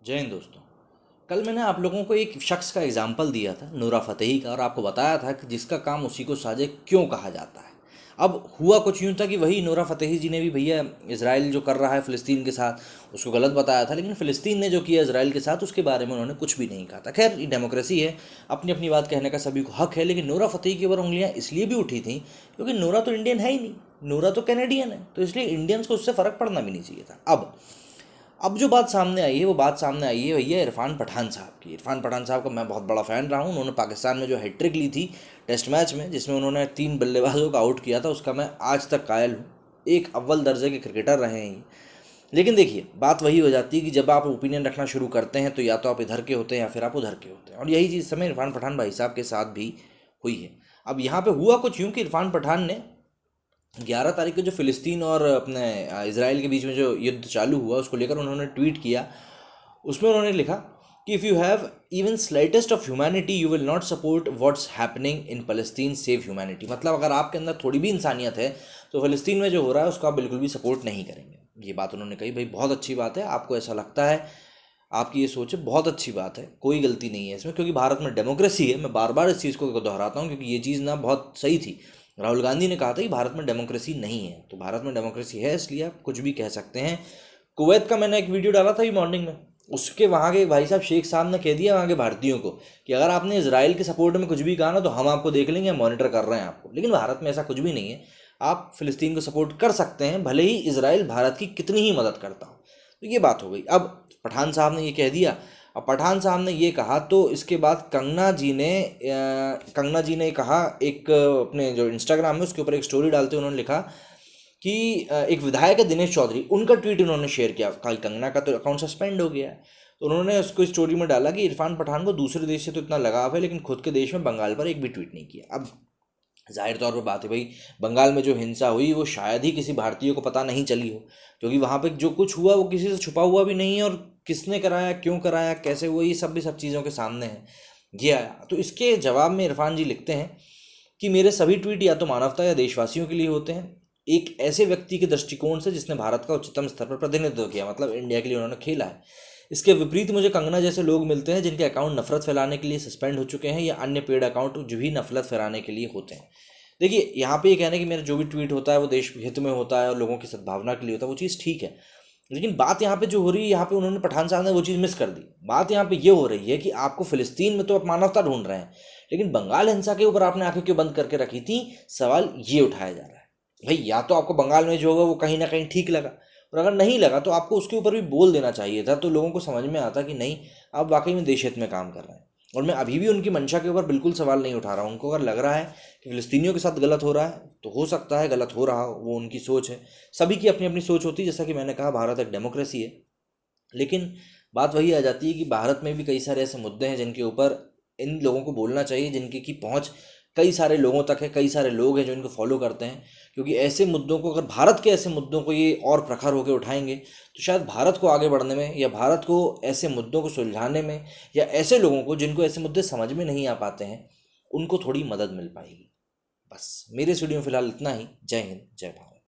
जय हिंद दोस्तों। कल मैंने आप लोगों को एक शख्स का एग्जाम्पल दिया था, नूरा फतेही का, और आपको बताया था कि जिसका काम उसी को साजे क्यों कहा जाता है। अब हुआ कुछ यूँ था कि वही नूरा फतेही जी ने भी भैया इसराइल जो कर रहा है फ़िलिस्तीन के साथ उसको गलत बताया था, लेकिन फ़िलिस्तीन ने जो किया इसराइल के साथ उसके बारे में उन्होंने कुछ भी नहीं कहा था। खैर, ये डेमोक्रेसी है, अपनी अपनी बात कहने का सभी को हक है, लेकिन नूरा फतेही के ऊपर उंगलियाँ इसलिए भी उठी थी क्योंकि नूरा तो इंडियन है ही नहीं, नूरा तो कैनेडियन है, तो इसलिए इंडियंस को उससे फ़र्क पड़ना भी नहीं चाहिए था। अब जो बात सामने आई है वो बात सामने आई है भैया इरफान पठान साहब की। इरफान पठान साहब का मैं बहुत बड़ा फ़ैन रहा हूँ। उन्होंने पाकिस्तान में जो हैट्रिक ली थी टेस्ट मैच में, जिसमें उन्होंने 3 बल्लेबाजों को आउट किया था, उसका मैं आज तक कायल हूँ। एक अव्वल दर्जे के क्रिकेटर रहे हैं ये। लेकिन देखिए, बात वही हो जाती है कि जब आप ओपिनियन रखना शुरू करते हैं तो या तो आप इधर के होते हैं या फिर आप उधर के होते हैं, और यही चीज़ समय इरफान पठान भाई साहब के साथ भी हुई है। अब यहाँ पे हुआ कुछ यूँ कि इरफान पठान ने 11 तारीख को जो फ़िलिस्तीन और अपने इसराइल के बीच में जो युद्ध चालू हुआ उसको लेकर उन्होंने ट्वीट किया। उसमें उन्होंने लिखा कि if you have even slightest of humanity you will not support what's happening in Palestine, save humanity. मतलब अगर आपके अंदर थोड़ी भी इंसानियत है तो फ़लस्तीन में जो हो रहा है उसका आप बिल्कुल भी सपोर्ट नहीं करेंगे। ये बात उन्होंने कही। भाई बहुत अच्छी बात है, आपको ऐसा लगता है, आपकी ये सोच है, बहुत अच्छी बात है, कोई गलती नहीं है इसमें, क्योंकि भारत में डेमोक्रेसी है। मैं बार बार इस चीज़ को दोहराता हूँ क्योंकि ये चीज़ ना बहुत सही थी। राहुल गांधी ने कहा था कि भारत में डेमोक्रेसी नहीं है, तो भारत में डेमोक्रेसी है, इसलिए आप कुछ भी कह सकते हैं। कुवैत का मैंने एक वीडियो डाला था ये मॉर्निंग में, उसके वहाँ के भाई साहब शेख साहब ने कह दिया वहाँ के भारतीयों को कि अगर आपने इसराइल के सपोर्ट में कुछ भी कहा ना तो हम आपको देख लेंगे, मॉनिटर कर रहे हैं आपको। लेकिन भारत में ऐसा कुछ भी नहीं है। आप फिलिस्तीन को सपोर्ट कर सकते हैं भले ही इसराइल भारत की कितनी ही मदद करता हो। तो ये बात हो गई। अब पठान साहब ने ये कह दिया। अब पठान साहब ने ये कहा तो इसके बाद कंगना जी ने कहा, एक अपने जो इंस्टाग्राम है उसके ऊपर एक स्टोरी डालते हुए उन्होंने लिखा कि एक विधायक है दिनेश चौधरी, उनका ट्वीट उन्होंने शेयर किया। कल कंगना का तो अकाउंट सस्पेंड हो गया है, तो उन्होंने उसको स्टोरी में डाला कि इरफान पठान को दूसरे देश से तो इतना लगाव है लेकिन खुद के देश में बंगाल पर एक भी ट्वीट नहीं किया। अब जाहिर तौर पर बात है भाई, बंगाल में जो हिंसा हुई वो शायद ही किसी भारतीय को पता नहीं चली हो, क्योंकि वहाँ पे जो कुछ हुआ वो किसी से छुपा हुआ भी नहीं है, और किसने कराया, क्यों कराया, कैसे हुआ, ये सब चीज़ों के सामने है। ये आया तो इसके जवाब में इरफान जी लिखते हैं कि मेरे सभी ट्वीट या तो मानवता या देशवासियों के लिए होते हैं, एक ऐसे व्यक्ति के दृष्टिकोण से जिसने भारत का उच्चतम स्तर पर प्रतिनिधित्व किया, मतलब इंडिया के लिए उन्होंने खेला है। इसके विपरीत मुझे कंगना जैसे लोग मिलते हैं जिनके अकाउंट नफरत फैलाने के लिए सस्पेंड हो चुके हैं, या अन्य पेड अकाउंट जो भी नफरत फैलाने के लिए होते हैं। देखिए, यहाँ पे ये कहना है कि मेरा जो भी ट्वीट होता है वो देश हित में होता है और लोगों की सद्भावना के लिए होता है, वो चीज़ ठीक है। लेकिन बात यहाँ पे जो हो रही है, यहाँ पे उन्होंने पठान साहब ने वो चीज़ मिस कर दी। बात यहाँ पे ये हो रही है कि आपको फिलिस्तीन में तो आप मानवता ढूंढ रहे हैं, लेकिन बंगाल हिंसा के ऊपर आपने आंखें क्यों बंद करके रखी थी, सवाल ये उठाया जा रहा है। भाई या तो आपको बंगाल में जो होगा वो कहीं ना कहीं ठीक लगा, और अगर नहीं लगा तो आपको उसके ऊपर भी बोल देना चाहिए था, तो लोगों को समझ में आता कि नहीं, आप वाकई में देश हित में काम कर रहे हैं। और मैं अभी भी उनकी मंशा के ऊपर बिल्कुल सवाल नहीं उठा रहा हूँ। उनको अगर लग रहा है कि फिलिस्तीनियों के साथ गलत हो रहा है तो हो सकता है गलत हो रहा हो, वो उनकी सोच है। सभी की अपनी अपनी सोच होती है। जैसा कि मैंने कहा, भारत एक डेमोक्रेसी है, लेकिन बात वही आ जाती है कि भारत में भी कई सारे ऐसे मुद्दे हैं जिनके ऊपर इन लोगों को बोलना चाहिए, जिनकी की पहुंच कई सारे लोगों तक है, कई सारे लोग हैं जो इनको फॉलो करते हैं। क्योंकि ऐसे मुद्दों को, अगर भारत के ऐसे मुद्दों को ये और प्रखर होकर उठाएंगे तो शायद भारत को आगे बढ़ने में, या भारत को ऐसे मुद्दों को सुलझाने में, या ऐसे लोगों को जिनको ऐसे मुद्दे समझ में नहीं आ पाते हैं उनको थोड़ी मदद मिल पाएगी। बस मेरे स्टूडियो में फिलहाल इतना ही। जय हिंद, जय भारत।